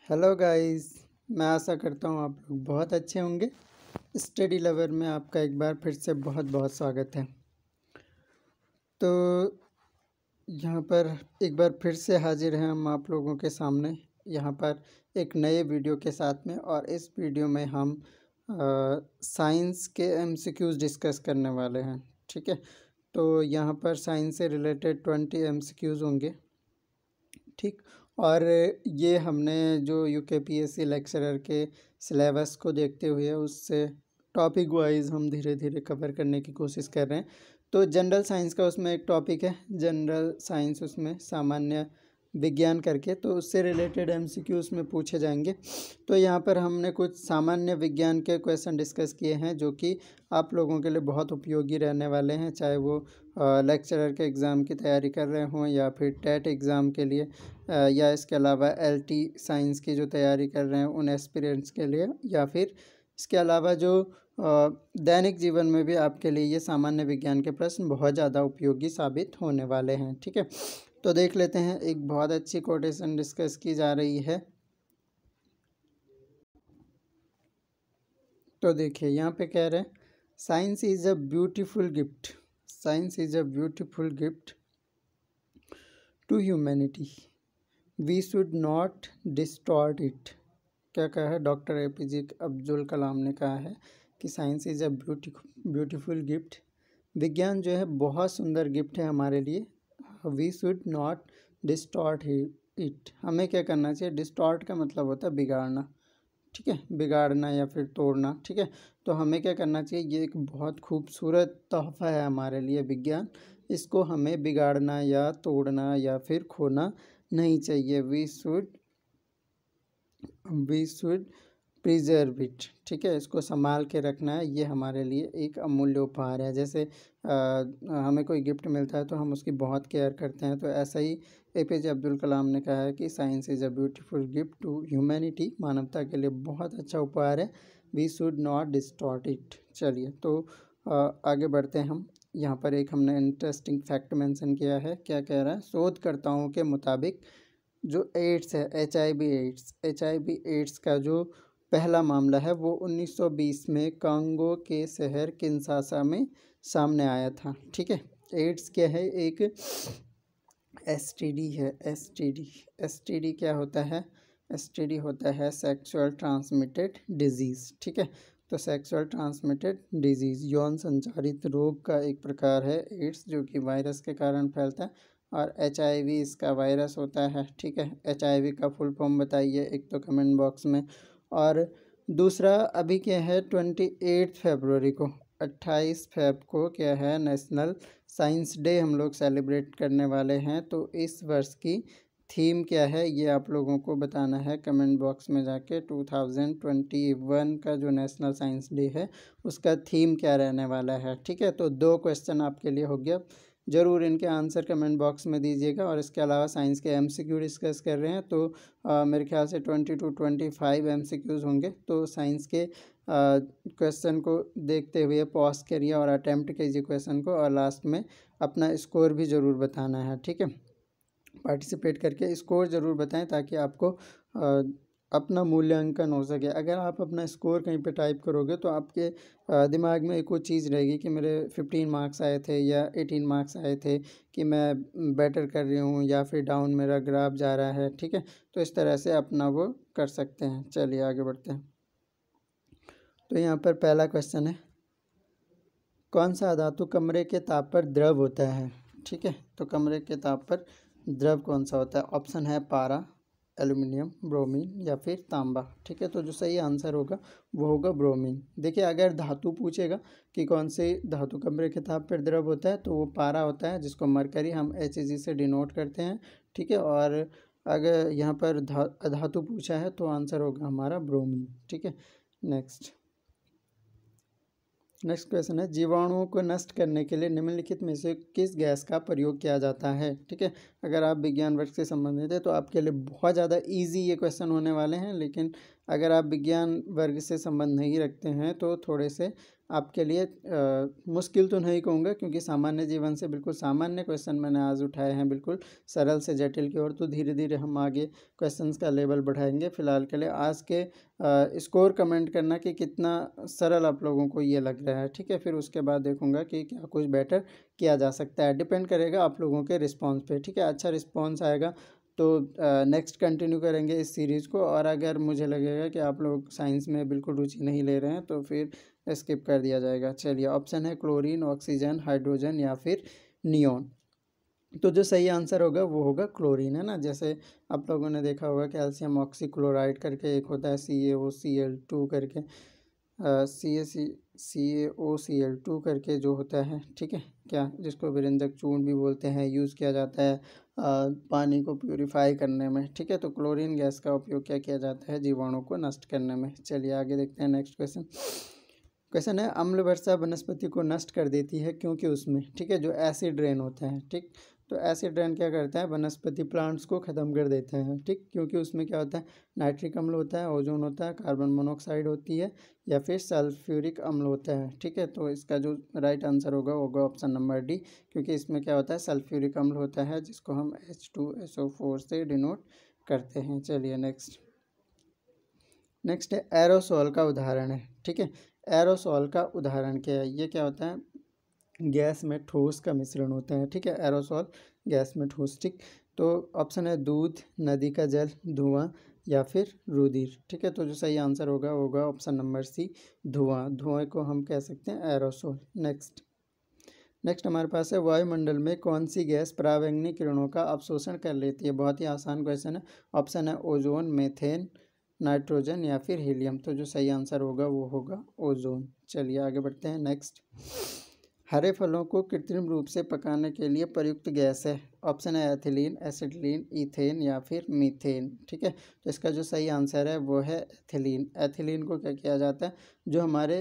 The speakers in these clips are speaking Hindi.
Hello guys. मैं आशा करता हूँ आप लोग बहुत अच्छे होंगे। स्टडी लवर में आपका एक बार फिर से बहुत बहुत स्वागत है। तो यहाँ पर एक बार फिर से हाजिर हैं हम आप लोगों के सामने यहाँ पर एक नए वीडियो के साथ में। और इस वीडियो में हम साइंस के एमसीक्यूज़ डिस्कस करने वाले हैं। ठीक है, तो यहाँ पर साइंस से रिलेटेड 20 एमसीक्यूज़ होंगे। ठीक, और ये हमने जो यूकेपीएससी लेक्चरर के सिलेबस को देखते हुए उससे टॉपिक वाइज हम धीरे धीरे कवर करने की कोशिश कर रहे हैं। तो जनरल साइंस का उसमें एक टॉपिक है जनरल साइंस, उसमें सामान्य विज्ञान करके, तो उससे रिलेटेड एमसीक्यू उसमें पूछे जाएंगे। तो यहाँ पर हमने कुछ सामान्य विज्ञान के क्वेश्चन डिस्कस किए हैं जो कि आप लोगों के लिए बहुत उपयोगी रहने वाले हैं, चाहे वो लेक्चरर के एग्ज़ाम की तैयारी कर रहे हों या फिर टेट एग्ज़ाम के लिए या इसके अलावा एलटी साइंस की जो तैयारी कर रहे हैं उन एस्पिरेंट्स के लिए, या फिर इसके अलावा जो दैनिक जीवन में भी आपके लिए ये सामान्य विज्ञान के प्रश्न बहुत ज़्यादा उपयोगी साबित होने वाले हैं। ठीक है, तो देख लेते हैं। एक बहुत अच्छी कोटेशन डिस्कस की जा रही है। तो देखिए यहाँ पे कह रहे हैं, science is a beautiful gift, science is a beautiful gift to humanity, we should not distort it. क्या कहा है? डॉक्टर एपीजे अब्दुल कलाम ने कहा है कि science is a beautiful gift, विज्ञान जो है बहुत सुंदर गिफ्ट है हमारे लिए। We should not distort it, हमें क्या करना चाहिए? डिस्टॉर्ट का मतलब होता है बिगाड़ना। ठीक है, बिगाड़ना या फिर तोड़ना। ठीक है, तो हमें क्या करना चाहिए? ये एक बहुत खूबसूरत तोहफा है हमारे लिए विज्ञान, इसको हमें बिगाड़ना या तोड़ना या फिर खोना नहीं चाहिए। We should preserve it. ठीक है, इसको संभाल के रखना है, ये हमारे लिए एक अमूल्य उपहार है। जैसे हमें कोई गिफ्ट मिलता है तो हम उसकी बहुत केयर करते हैं, तो ऐसा ही एपीजे अब्दुल कलाम ने कहा है कि science is a beautiful gift to humanity, मानवता के लिए बहुत अच्छा उपहार है। We should not distort it. चलिए, तो आगे बढ़ते हैं हम। यहाँ पर एक हमने इंटरेस्टिंग फैक्ट मेंशन किया है। क्या कह रहा है? शोधकर्ताओं के मुताबिक जो एड्स है, एच आई वी एड्स का जो पहला मामला है वो 1920 में कांगो के शहर किन्शासा में सामने आया था। ठीक है, एड्स क्या है? एक एसटीडी है। एसटीडी क्या होता है? एसटीडी होता है सेक्सुअल ट्रांसमिटेड डिजीज़। ठीक है, तो सेक्सुअल ट्रांसमिटेड डिजीज़ यौन संचारित रोग का एक प्रकार है एड्स, जो कि वायरस के कारण फैलता है। और एचआईवी इसका वायरस होता है। ठीक है, एचआईवी का फुल फॉर्म बताइए एक तो कमेंट बॉक्स में। और दूसरा अभी क्या है? 28 फरवरी को, 28 फेब को क्या है? नेशनल साइंस डे हम लोग सेलिब्रेट करने वाले हैं। तो इस वर्ष की थीम क्या है ये आप लोगों को बताना है कमेंट बॉक्स में जाके। 2021 का जो नेशनल साइंस डे है उसका थीम क्या रहने वाला है। ठीक है, तो 2 क्वेश्चन आपके लिए हो गया, ज़रूर इनके आंसर कमेंट बॉक्स में दीजिएगा। और इसके अलावा साइंस के एमसीक्यू डिस्कस कर रहे हैं, तो मेरे ख्याल से 20 to 25 एमसीक्यूज़ होंगे। तो साइंस के क्वेश्चन को देखते हुए पॉज करिए और अटैम्प्ट कीजिए क्वेश्चन को, और लास्ट में अपना स्कोर भी ज़रूर बताना है। ठीक है, पार्टिसिपेट करके स्कोर ज़रूर बताएं ताकि आपको अपना मूल्यांकन हो सके। अगर आप अपना स्कोर कहीं पे टाइप करोगे तो आपके दिमाग में एक वो चीज़ रहेगी कि मेरे 15 मार्क्स आए थे या 18 मार्क्स आए थे, कि मैं बेटर कर रही हूँ या फिर डाउन मेरा ग्राफ जा रहा है। ठीक है, तो इस तरह से अपना वो कर सकते हैं। चलिए आगे बढ़ते हैं। तो यहाँ पर पहला क्वेश्चन है, कौन सा धातु कमरे के ताप पर द्रव होता है? ठीक है, तो कमरे के ताप पर द्रव कौन सा होता है? ऑप्शन है पारा, एल्युमिनियम, ब्रोमीन या फिर तांबा। ठीक है, तो जो सही आंसर होगा वो होगा ब्रोमीन। देखिए, अगर धातु पूछेगा कि कौन से धातु कमरे के ताप पर द्रव होता है तो वो पारा होता है, जिसको मरकरी हम Hg से डिनोट करते हैं। ठीक है, और अगर यहाँ पर धातु पूछा है तो आंसर होगा हमारा ब्रोमीन। ठीक है, नेक्स्ट क्वेश्चन है, जीवाणुओं को नष्ट करने के लिए निम्नलिखित में से किस गैस का प्रयोग किया जाता है? ठीक है, अगर आप विज्ञान वर्ग से संबंधित है तो आपके लिए बहुत ज़्यादा इजी ये क्वेश्चन होने वाले हैं, लेकिन अगर आप विज्ञान वर्ग से संबंध नहीं रखते हैं तो थोड़े से आपके लिए मुश्किल तो नहीं कहूँगा, क्योंकि सामान्य जीवन से बिल्कुल सामान्य क्वेश्चन मैंने आज उठाए हैं, बिल्कुल सरल से जटिल की ओर। तो धीरे धीरे हम आगे क्वेश्चंस का लेवल बढ़ाएंगे। फिलहाल के लिए आज के स्कोर कमेंट करना कि कितना सरल आप लोगों को ये लग रहा है, ठीक है। फिर उसके बाद देखूंगा कि क्या कुछ बेटर किया जा सकता है। डिपेंड करेगा आप लोगों के रिस्पॉन्स पे, ठीक है। अच्छा रिस्पॉन्स आएगा तो नेक्स्ट कंटिन्यू करेंगे इस सीरीज़ को। और अगर मुझे लगेगा कि आप लोग साइंस में बिल्कुल रुचि नहीं ले रहे हैं तो फिर स्किप कर दिया जाएगा। चलिए, ऑप्शन है क्लोरीन, ऑक्सीजन, हाइड्रोजन या फिर नियॉन। तो जो सही आंसर होगा वो होगा क्लोरीन, है ना। जैसे आप लोगों ने देखा होगा कैल्शियम ऑक्सीक्लोराइड करके एक होता है, CaOCl2 करके, CaCaOCl2 करके जो होता है, ठीक है क्या, जिसको विरंजक चूर्ण भी बोलते हैं, यूज़ किया जाता है पानी को प्यूरिफाई करने में, ठीक है। तो क्लोरीन गैस का उपयोग क्या किया जाता है, जीवाणु को नष्ट करने में। चलिए आगे देखते हैं नेक्स्ट क्वेश्चन। क्वेश्चन है, अम्ल वर्षा वनस्पति को नष्ट कर देती है क्योंकि उसमें, ठीक है, जो एसिड रेन होता है, ठीक। तो एसिड रेन क्या करता है, वनस्पति प्लांट्स को ख़त्म कर देते हैं, ठीक। क्योंकि उसमें क्या होता है, नाइट्रिक अम्ल होता है, ओजोन होता है, कार्बन मोनोऑक्साइड होती है या फिर सल्फ्यूरिक अम्ल होता है, ठीक है। तो इसका जो राइट आंसर होगा होगा ऑप्शन नंबर डी, क्योंकि इसमें क्या होता है, सल्फ्यूरिक अम्ल होता है, जिसको हम H2SO4 से डिनोट करते हैं। चलिए नेक्स्ट है एरोसोल का उदाहरण है, ठीक है। एरोसोल का उदाहरण क्या है, ये क्या होता है, गैस में ठोस का मिश्रण होता है, ठीक है। एरोसोल गैस में ठोस, ठीक। तो ऑप्शन है दूध, नदी का जल, धुआं या फिर रुधिर, ठीक है। तो जो सही आंसर होगा होगा ऑप्शन नंबर सी, धुआं। धुआं को हम कह सकते हैं एरोसोल। नेक्स्ट हमारे पास है, वायुमंडल में कौन सी गैस पराबैंगनी किरणों का अवशोषण कर लेती है। बहुत ही आसान क्वेश्चन है। ऑप्शन है ओजोन, मीथेन, नाइट्रोजन या फिर हीलियम। तो जो सही आंसर होगा वो होगा ओजोन। चलिए आगे बढ़ते हैं नेक्स्ट। हरे फलों को कृत्रिम रूप से पकाने के लिए प्रयुक्त गैस है। ऑप्शन है एथिलीन, एसिटिलीन, ईथेन या फिर मीथेन, ठीक है। तो इसका जो सही आंसर है वो है एथिलीन। एथिलीन को क्या किया जाता है, जो हमारे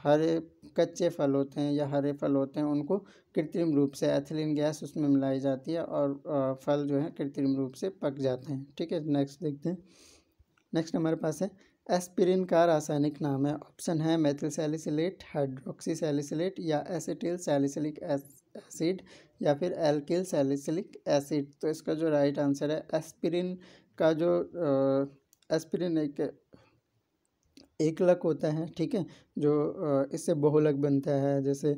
हरे कच्चे फल होते हैं या हरे फल होते हैं उनको कृत्रिम रूप से एथिलीन गैस उसमें मिलाई जाती है और फल जो है कृत्रिम रूप से पक जाते हैं, ठीक है। नेक्स्ट देखते हैं। नेक्स्ट हमारे पास है, एस्पिरिन का रासायनिक नाम है। ऑप्शन है मेथिल सैलिसिलेट, हाइड्रोक्सी सैलिसिलेट या एसिटिल सैलिसिलिक एसिड या फिर एल्किल सैलिसिलिक एसिड। तो इसका जो राइट आंसर है, एस्पिरिन का जो एस्पिरिन एक एकलक होता है, ठीक है, जो इससे बहुलक बनता है। जैसे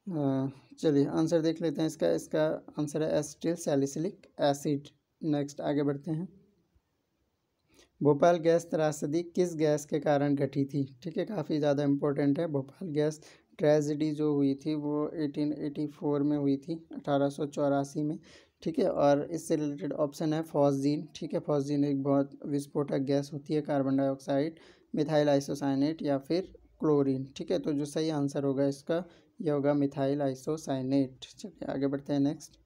चलिए आंसर देख लेते हैं इसका। इसका आंसर है एसिटिल सैलिसिलिक एसिड। नेक्स्ट आगे बढ़ते हैं। भोपाल गैस त्रासदी किस गैस के कारण घटी थी, ठीक है, काफ़ी ज़्यादा इम्पोर्टेंट है। भोपाल गैस ट्रेजिडी जो हुई थी वो 1884 में हुई थी, 1884 में, ठीक है। और इससे रिलेटेड ऑप्शन है फॉस्जीन, ठीक है। फॉस्जीन एक बहुत विस्फोटक गैस होती है, कार्बन डाइऑक्साइड, मिथाइल आइसोसाइनेट या फिर क्लोरीन, ठीक है। तो जो सही आंसर होगा इसका यह होगा मिथाइल आइसोसाइनेट। चलिए आगे बढ़ते हैं नेक्स्ट।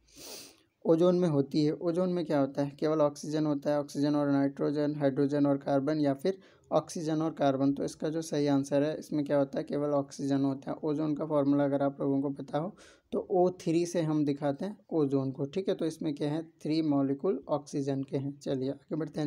ओजोन में होती है, ओजोन में क्या होता है, केवल ऑक्सीजन होता है, ऑक्सीजन और नाइट्रोजन, हाइड्रोजन और कार्बन या फिर ऑक्सीजन और कार्बन। तो इसका जो सही आंसर है, इसमें क्या होता है, केवल ऑक्सीजन होता है। ओजोन का फॉर्मूला अगर आप लोगों को पता हो तो O3 से हम दिखाते हैं ओजोन को, ठीक है। तो इसमें क्या है, 3 मॉलिक्यूल ऑक्सीजन के हैं। चलिए आगे बढ़ते हैं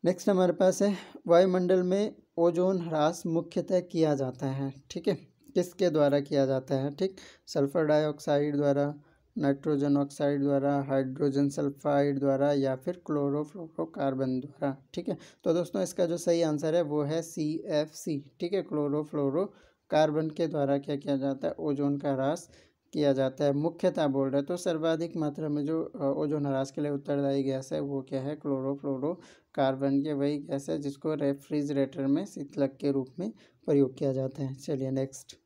नेक्स्ट हमारे पास है, वायुमंडल में ओजोन ह्रास मुख्यतः किया जाता है, ठीक है, किसके द्वारा किया जाता है, ठीक। सल्फर डाइऑक्साइड द्वारा, नाइट्रोजन ऑक्साइड द्वारा, हाइड्रोजन सल्फाइड द्वारा या फिर क्लोरोफ्लोरोकार्बन द्वारा, ठीक है। तो दोस्तों इसका जो सही आंसर है वो है CFC, ठीक है, क्लोरोफ्लोरोकार्बन के द्वारा क्या किया जाता है, ओजोन का ह्रास किया जाता है। मुख्यतः बोल रहा है तो सर्वाधिक मात्रा में जो ओजोन ह्रास के लिए उत्तरदायी गैस है वो क्या है, क्लोरोफ्लोरोकार्बन। ये वही गैस है जिसको रेफ्रिजरेटर में शीतलक के रूप में प्रयोग किया जाता है। चलिए नेक्स्ट।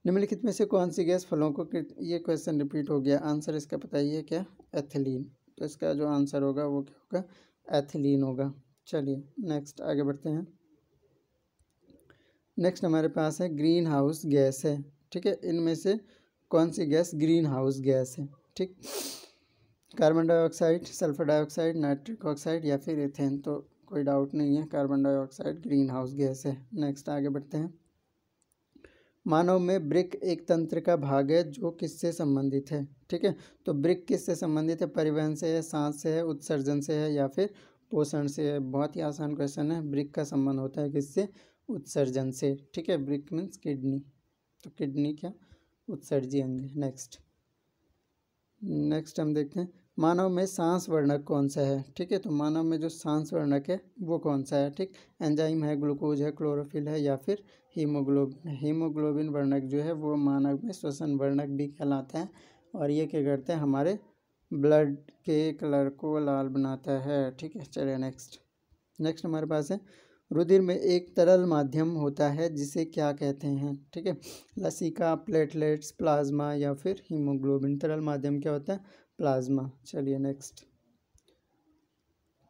निम्नलिखित में से कौन सी गैस फलों को, ये क्वेश्चन रिपीट हो गया, आंसर इसका बताइए क्या, एथिलीन। तो इसका जो आंसर होगा वो क्या होगा, एथिलीन होगा। चलिए नेक्स्ट आगे बढ़ते हैं। नेक्स्ट हमारे पास है ग्रीन हाउस गैस है, ठीक है। इनमें से कौन सी गैस ग्रीन हाउस गैस है, ठीक। Carbon dioxide, sulphur dioxide, nitric oxide या फिर इथेन। तो कोई डाउट नहीं है, carbon dioxide green house gas है। नेक्स्ट आगे बढ़ते हैं। मानव में ब्रिक एक तंत्र का भाग है जो किससे संबंधित है, ठीक है। तो ब्रिक किससे संबंधित है, परिवहन से है, सांस से है, उत्सर्जन से है या फिर पोषण से है। बहुत ही आसान क्वेश्चन है। ब्रिक का संबंध होता है किससे, उत्सर्जन से, ठीक है। ब्रिक मीन्स किडनी, तो किडनी क्या उत्सर्जी अंग है। नेक्स्ट हम देखते हैं मानव में सांस वर्णक कौन सा है, ठीक है। तो मानव में जो सांस वर्णक है वो कौन सा है, ठीक। एंजाइम है, ग्लूकोज है, क्लोरोफिल है या फिर हीमोग्लोबिन है। हीमोग्लोबिन वर्णक जो है वो मानव में श्वसन वर्णक भी कहलाता है और ये क्या करते हैं हमारे ब्लड के कलर को लाल बनाता है, ठीक है। चलिए नेक्स्ट हमारे पास है रुधिर में एक तरल माध्यम होता है जिसे क्या कहते हैं, ठीक है। लसिका, प्लेटलेट्स, प्लाज्मा या फिर हीमोग्लोबिन। तरल माध्यम क्या होता है, प्लाज्मा। चलिए नेक्स्ट,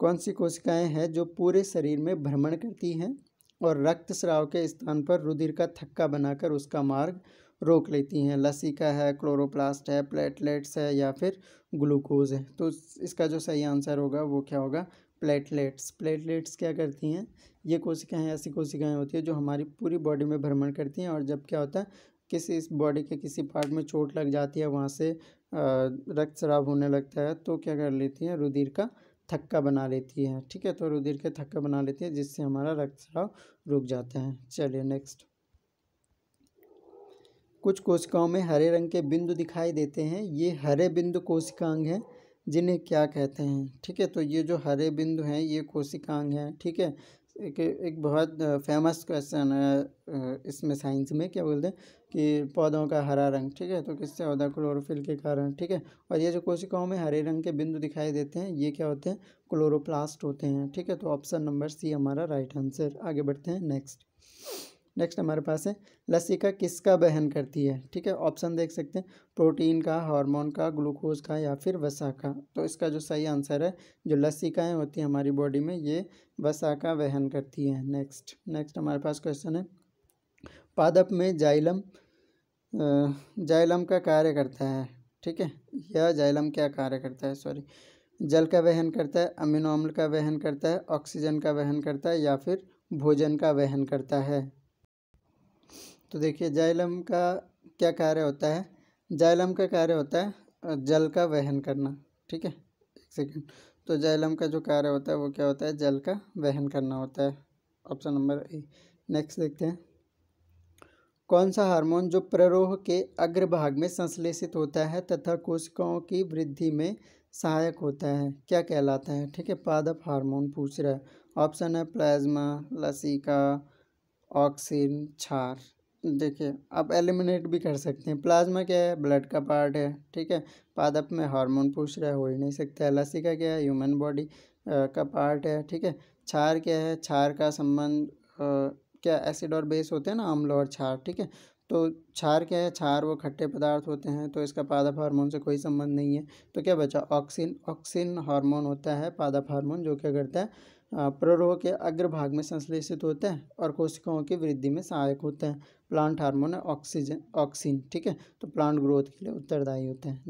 कौन सी कोशिकाएं हैं जो पूरे शरीर में भ्रमण करती हैं और रक्तस्राव के स्थान पर रुधिर का थक्का बनाकर उसका मार्ग रोक लेती हैं। लसिका है, क्लोरोप्लास्ट है, प्लेटलेट्स है या फिर ग्लूकोज है। तो इसका जो सही आंसर होगा वो क्या होगा, प्लेटलेट्स। प्लेटलेट्स क्या करती हैं, ये कोशिकाएं ऐसी कोशिकाएं होती हैं जो हमारी पूरी बॉडी में भ्रमण करती हैं और जब क्या होता है किसी इस बॉडी के किसी पार्ट में चोट लग जाती है, वहाँ से रक्तस्राव होने लगता है, तो क्या कर लेती हैं रुधिर का थक्का बना लेती है, ठीक है। तो रुधिर के थक्का बना लेती है जिससे हमारा रक्तस्राव रुक जाता है। चलिए नेक्स्ट, कुछ कोशिकाओं में हरे रंग के बिंदु दिखाई देते हैं, ये हरे बिंदु कोशिकांग हैं जिन्हें क्या कहते हैं, ठीक है। तो ये जो हरे बिंदु हैं ये कोशिकांग हैं, ठीक है। एक बहुत फेमस क्वेश्चन है इसमें साइंस में, क्या बोलते हैं कि पौधों का हरा रंग, ठीक है। तो किससे होता है, क्लोरोफिल के कारण, ठीक है। और ये जो कोशिकाओं में हरे रंग के बिंदु दिखाई देते हैं ये क्या होते हैं, क्लोरोप्लास्ट होते हैं, ठीक है। तो ऑप्शन नंबर सी हमारा राइट आंसर। आगे बढ़ते हैं नेक्स्ट हमारे पास है लसिका किसका वहन करती है, ठीक है। ऑप्शन देख सकते हैं, प्रोटीन का, हार्मोन का, ग्लूकोज का या फिर वसा का। तो इसका जो सही आंसर है, जो लसिकाएं होती हैं हमारी बॉडी में ये वसा का वहन करती हैं। नेक्स्ट हमारे पास क्वेश्चन है पादप में जाइलम का कार्य करता है, ठीक है। यह जाइलम क्या कार्य करता है, सॉरी, जल का वहन करता है, अमीनो अम्ल का वहन करता है, ऑक्सीजन का वहन करता है या फिर भोजन का वहन करता है। तो देखिए जाइलम का क्या कार्य होता है, जाइलम का कार्य होता है जल का वहन करना, ठीक है। एक सेकेंड, तो जाइलम का जो कार्य होता है वो क्या होता है, जल का वहन करना होता है। Option number A. नेक्स्ट देखते हैं कौन सा हार्मोन जो प्ररोह के अग्रभाग में संश्लेषित होता है तथा कोशिकाओं की वृद्धि में सहायक होता है, क्या कहलाता है, ठीक है। पादप हार्मोन पूछ रहा है। ऑप्शन है प्लाज्मा, लसिका, ऑक्सिन, क्षार। देखिए आप एलिमिनेट भी कर सकते हैं। प्लाज्मा क्या है, ब्लड का पार्ट है, ठीक है। पादप में हार्मोन पूछ रहा है, हो ही नहीं सकता है। लसिका क्या है, ह्यूमन बॉडी का पार्ट है, ठीक है। क्षार क्या है, क्षार का संबंध क्या एसिड और बेस होते हैं ना, अम्ल और क्षार, ठीक है। तो क्षार क्या है, क्षार वो खट्टे पदार्थ होते हैं, तो इसका पादप हार्मोन से कोई संबंध नहीं है। तो क्या बचा, ऑक्सिन हार्मोन होता है पादप हार्मोन, जो क्या करता है प्ररोह के अग्रभाग में संश्लेषित होता है और कोशिकाओं की वृद्धि में सहायक होता है। प्लांट हार्मोन है ऑक्सिन, ठीक है। तो प्लांट ग्रोथ के लिए उत्तरदायी होते हैं।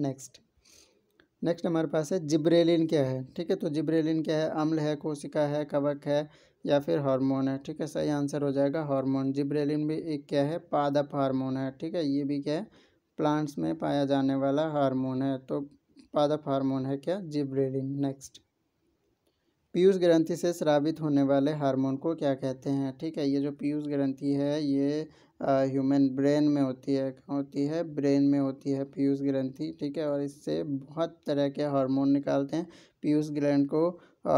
नेक्स्ट हमारे पास है जिब्रेलिन क्या है, ठीक है। तो जिब्रेलिन क्या है, अम्ल है, कोशिका है, कवक है या फिर हार्मोन है, ठीक है। सही आंसर हो जाएगा हार्मोन। जिब्रेलिन भी एक क्या है, पादप हार्मोन है, ठीक है। ये भी क्या है, प्लांट्स में पाया जाने वाला हार्मोन है, तो पादप हार्मोन है क्या, जिब्रेलिन। नेक्स्ट, पीयूष ग्रंथि से स्रावित होने वाले हार्मोन को क्या कहते हैं, ठीक है। ये जो पीयूष ग्रंथि है ये ह्यूमन ब्रेन में होती है, कहाँ होती है, ब्रेन में होती है पीयूष ग्रंथि, ठीक है। और इससे बहुत तरह के हार्मोन निकालते हैं। पीयूष ग्लैंड को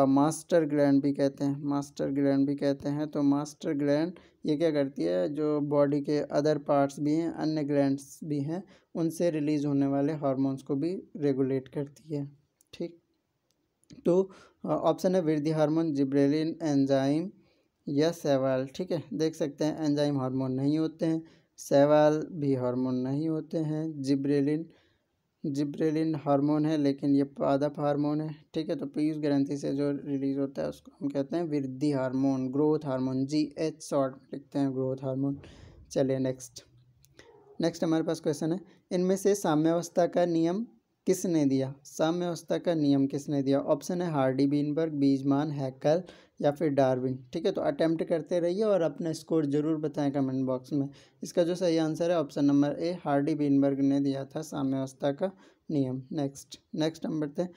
मास्टर ग्लैंड भी कहते हैं, तो मास्टर ग्लैंड ये क्या करती है, जो बॉडी के अदर पार्ट्स भी हैं, अन्य ग्लैंड्स भी हैं, उनसे रिलीज होने वाले हार्मोन्स को भी रेगुलेट करती है, ठीक। तो ऑप्शन है वृद्धि हार्मोन, जिब्रेलिन, एंजाइम या शैवाल, ठीक है। देख सकते हैं एंजाइम हार्मोन नहीं होते हैं, शैवाल भी हार्मोन नहीं होते हैं, जिब्रेलिन हार्मोन है लेकिन ये पादप हार्मोन है, ठीक है। तो पीयूष ग्रंथि से जो रिलीज होता है उसको हम कहते हैं वृद्धि hormone, growth hormone, GH short में लिखते हैं, ग्रोथ हार्मोन। चलिए नेक्स्ट हमारे पास क्वेश्चन है इनमें से साम्यावस्था का नियम किसने दिया, साम्यावस्था का नियम किसने दिया। ऑप्शन है हार्डी, बीनबर्ग, बीजमान, हैकल या फिर डार्विन, ठीक है। तो अटेम्प्ट करते रहिए और अपना स्कोर जरूर बताएं कमेंट बॉक्स में। इसका जो सही आंसर है ऑप्शन नंबर ए, हार्डी बीनबर्ग ने दिया था साम्यावस्था का नियम। नेक्स्ट हम बढ़ते हैं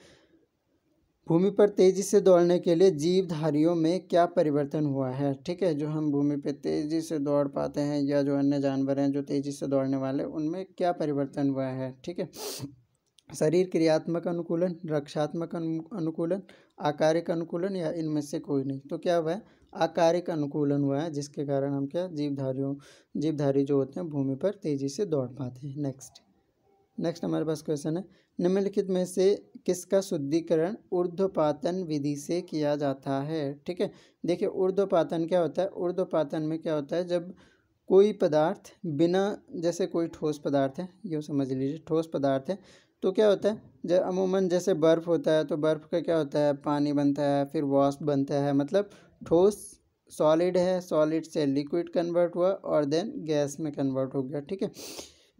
भूमि पर तेजी से दौड़ने के लिए जीवधारियों में क्या परिवर्तन हुआ है। ठीक है, जो हम भूमि पे तेजी से दौड़ पाते हैं या जो अन्य जानवर हैं जो तेजी से दौड़ने वाले, उनमें क्या परिवर्तन हुआ है। ठीक है, शरीर क्रियात्मक अनुकूलन, रक्षात्मक अनुकूलन, आकारिक अनुकूलन या इनमें से कोई नहीं। तो क्या हुआ है, आकारिक अनुकूलन हुआ है, जिसके कारण हम क्या जीवधारी जो होते हैं भूमि पर तेजी से दौड़ पाते हैं। नेक्स्ट हमारे पास क्वेश्चन है, निम्नलिखित में से किसका शुद्धिकरण ऊर्ध्वपातन विधि से किया जाता है। ठीक है, देखिए ऊर्ध्वपातन क्या होता है। ऊर्ध्वपातन में क्या होता है, जब कोई पदार्थ बिना, जैसे कोई ठोस पदार्थ है, ये समझ लीजिए ठोस पदार्थ है, तो क्या होता है, जब अमूमन जैसे बर्फ़ होता है तो बर्फ़ का क्या होता है, पानी बनता है, फिर वाष्प बनता है, मतलब ठोस सॉलिड है, सॉलिड से लिक्विड कन्वर्ट हुआ और देन गैस में कन्वर्ट हो गया। ठीक है,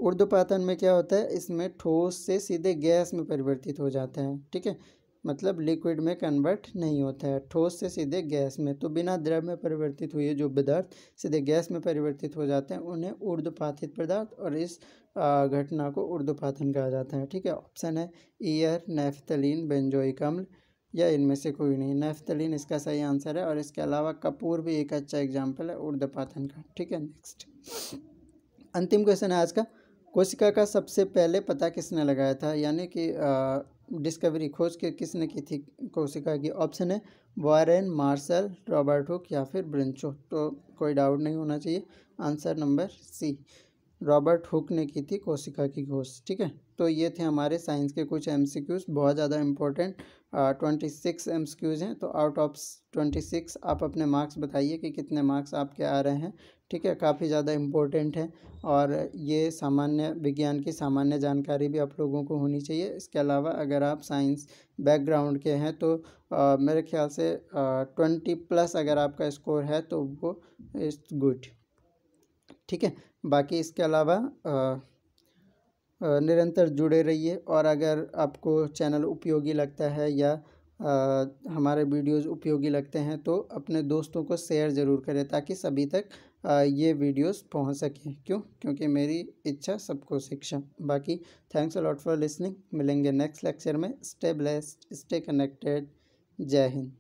ऊर्ध्वपातन में क्या होता है, इसमें ठोस से सीधे गैस में परिवर्तित हो जाता है। ठीक है, मतलब लिक्विड में कन्वर्ट नहीं होता है, ठोस से सीधे गैस में। तो बिना द्रव में परिवर्तित हुए जो पदार्थ सीधे गैस में परिवर्तित हो जाते हैं उन्हें ऊर्ध्वपातित पदार्थ, और इस घटना को ऊर्ध्वपातन कहा जाता है। ठीक है, ऑप्शन है ईयर, नेफ्थलीन, बेंजोइक अम्ल या इनमें से कोई नहीं। नेफ्थलीन इसका सही आंसर है, और इसके अलावा कपूर भी एक अच्छा एग्जाम्पल है ऊर्ध्वपातन का। ठीक है, नेक्स्ट अंतिम क्वेश्चन है आज का, कोशिका का सबसे पहले पता किसने लगाया था, यानी कि डिस्कवरी, खोज के किसने की थी कोशिका की। ऑप्शन है वारेन, मार्शल, रॉबर्ट हुक या फिर ब्रेंचो। तो कोई डाउट नहीं होना चाहिए, answer number C, Robert Hooke ने की थी कोशिका की खोज। ठीक है, तो ये थे हमारे साइंस के कुछ एमसीक्यूज, बहुत ज़्यादा इंपॉर्टेंट 26 एमसीक्यूज हैं। तो आउट ऑफ 26 आप अपने मार्क्स बताइए कि कितने मार्क्स आपके आ रहे हैं। ठीक है, काफ़ी ज़्यादा इम्पोर्टेंट है, और ये सामान्य विज्ञान की सामान्य जानकारी भी आप लोगों को होनी चाहिए। इसके अलावा अगर आप साइंस बैकग्राउंड के हैं तो मेरे ख्याल से 20+ अगर आपका स्कोर है तो वो इज़ गुड। ठीक है, बाकी इसके अलावा निरंतर जुड़े रहिए, और अगर आपको चैनल उपयोगी लगता है या हमारे वीडियोस उपयोगी लगते हैं तो अपने दोस्तों को शेयर ज़रूर करें, ताकि सभी तक ये वीडियोस पहुंच सकें। क्योंकि मेरी इच्छा सबको शिक्षा। बाकी thanks a lot for listening, मिलेंगे नेक्स्ट लेक्चर में। स्टे ब्लेस्ड, स्टे कनेक्टेड, जय हिंद।